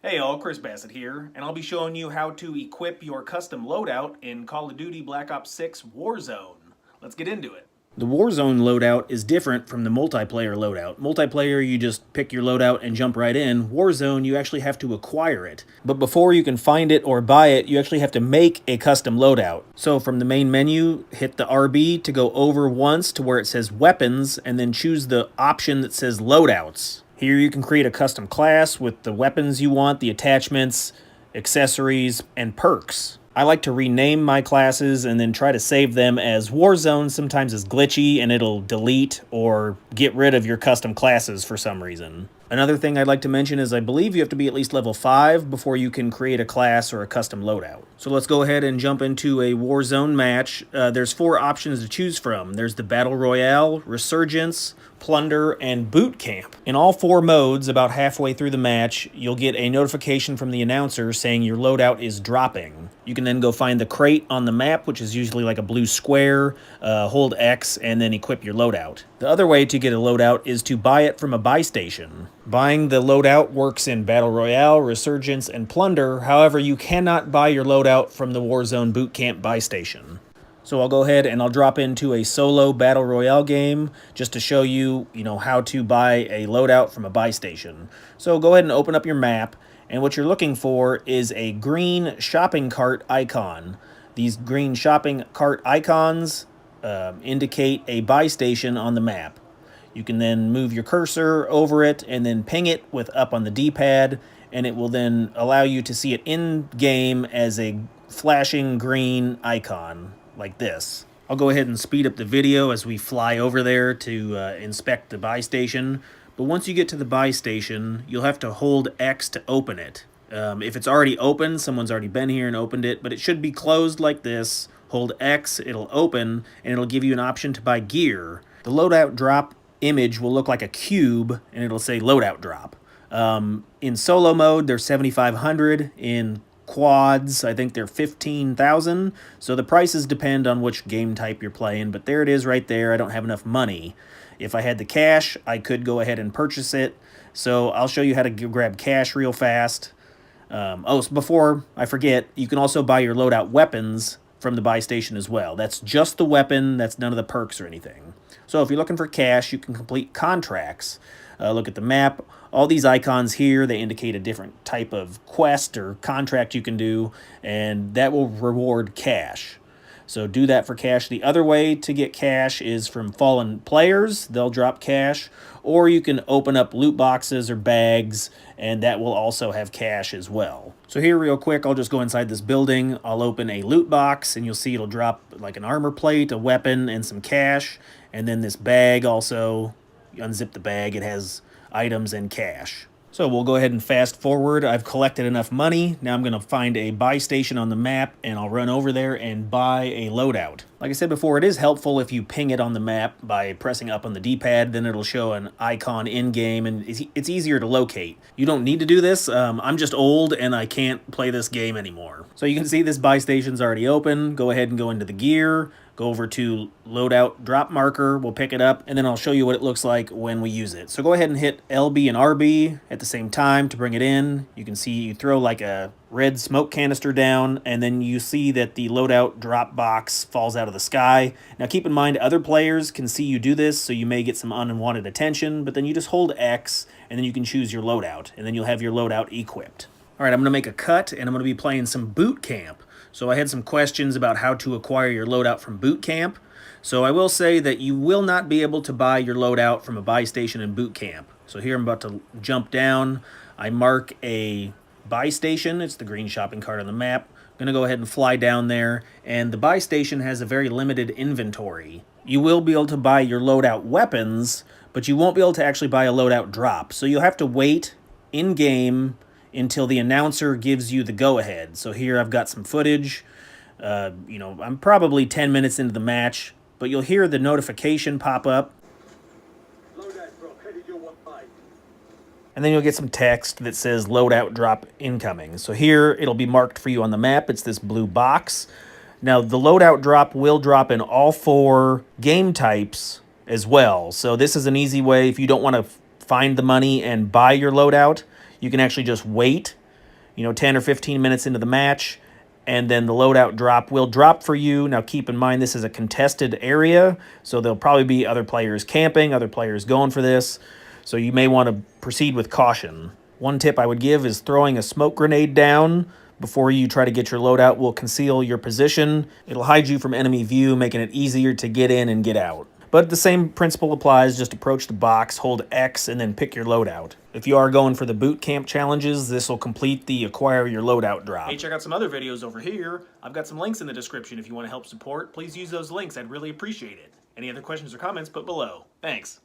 Hey all, Chris Bassett here, and I'll be showing you how to equip your custom loadout in Call of Duty Black Ops 6 Warzone. Let's get into it. The Warzone loadout is different from the multiplayer loadout. Multiplayer, you just pick your loadout and jump right in. Warzone, you actually have to acquire it. But before you can find it or buy it, you actually have to make a custom loadout. So from the main menu, hit the RB to go over once to where it says weapons, and then choose the option that says loadouts. Here you can create a custom class with the weapons you want, the attachments, accessories, and perks. I like to rename my classes and then try to save them, as Warzone sometimes is glitchy and it'll delete or get rid of your custom classes for some reason. Another thing I'd like to mention is I believe you have to be at least level 5 before you can create a class or a custom loadout. So let's go ahead and jump into a Warzone match. There's 4 options to choose from. There's the Battle Royale, Resurgence, Plunder, and Boot Camp. In all 4 modes, about halfway through the match, you'll get a notification from the announcer saying your loadout is dropping. You can then go find the crate on the map, which is usually like a blue square, hold X, and then equip your loadout. The other way to get a loadout is to buy it from a buy station. Buying the loadout works in Battle Royale, Resurgence, and Plunder. However, you cannot buy your loadout from the Warzone Boot Camp buy station. So I'll go ahead and I'll drop into a solo Battle Royale game just to show you, how to buy a loadout from a buy station. So go ahead and open up your map, and what you're looking for is a green shopping cart icon. These green shopping cart icons indicate a buy station on the map. You can then move your cursor over it and then ping it with up on the D-pad, and it will then allow you to see it in-game as a flashing green icon, like this. I'll go ahead and speed up the video as we fly over there to inspect the buy station. But once you get to the buy station, you'll have to hold X to open it. If it's already open, someone's already been here and opened it, but it should be closed like this. Hold X, it'll open, and it'll give you an option to buy gear. The loadout drop image will look like a cube, and it'll say loadout drop. In solo mode, they're 7,500. In quads, I think they're 15,000. So the prices depend on which game type you're playing, but there it is right there. I don't have enough money. If I had the cash, I could go ahead and purchase it. So I'll show you how to grab cash real fast. So before I forget, you can also buy your loadout weapons from the buy station as well. That's just the weapon. That's none of the perks or anything. So if you're looking for cash, you can complete contracts. Look at the map. All these icons here, they indicate a different type of quest or contract you can do, and that will reward cash. So do that for cash. The other way to get cash is from fallen players. They'll drop cash. Or you can open up loot boxes or bags, and that will also have cash as well. So here real quick, I'll just go inside this building. I'll open a loot box, and you'll see it'll drop like an armor plate, a weapon, and some cash. And then this bag also, you unzip the bag, it has items and cash. So we'll go ahead and fast forward. I've collected enough money. Now I'm going to find a buy station on the map, and I'll run over there and buy a loadout. Like I said before, it is helpful if you ping it on the map by pressing up on the D-pad. Then it'll show an icon in-game, and it's easier to locate. You don't need to do this. I'm just old, and I can't play this game anymore. So you can see this buy station's already open. Go ahead and go into the gear. Go over to loadout drop marker, we'll pick it up, and then I'll show you what it looks like when we use it. So go ahead and hit LB and RB at the same time to bring it in. You can see you throw like a red smoke canister down, and then you see that the loadout drop box falls out of the sky. Now keep in mind, other players can see you do this, so you may get some unwanted attention, but then you just hold X, and then you can choose your loadout, and then you'll have your loadout equipped. All right, I'm going to make a cut, and I'm going to be playing some boot camp. So I had some questions about how to acquire your loadout from boot camp. So I will say that you will not be able to buy your loadout from a buy station in boot camp. So here I'm about to jump down. I mark a buy station. It's the green shopping cart on the map. I'm going to go ahead and fly down there. And the buy station has a very limited inventory. You will be able to buy your loadout weapons, but you won't be able to actually buy a loadout drop. So you'll have to wait in-game until the announcer gives you the go-ahead. So here I've got some footage. I'm probably 10 minutes into the match, but you'll hear the notification pop up. And then you'll get some text that says loadout drop incoming. So here it'll be marked for you on the map. It's this blue box. Now the loadout drop will drop in all 4 game types as well. So this is an easy way if you don't want to find the money and buy your loadout. You can actually just wait 10 or 15 minutes into the match, and then the loadout drop will drop for you. Now keep in mind this is a contested area, so there'll probably be other players camping, other players going for this, so you may want to proceed with caution. One tip I would give is throwing a smoke grenade down before you try to get your loadout will conceal your position. It'll hide you from enemy view, making it easier to get in and get out. But the same principle applies, just approach the box, hold X, and then pick your loadout. If you are going for the boot camp challenges, this will complete the acquire your loadout drop. Hey, check out some other videos over here. I've got some links in the description if you want to help support. Please use those links, I'd really appreciate it. Any other questions or comments, put below. Thanks.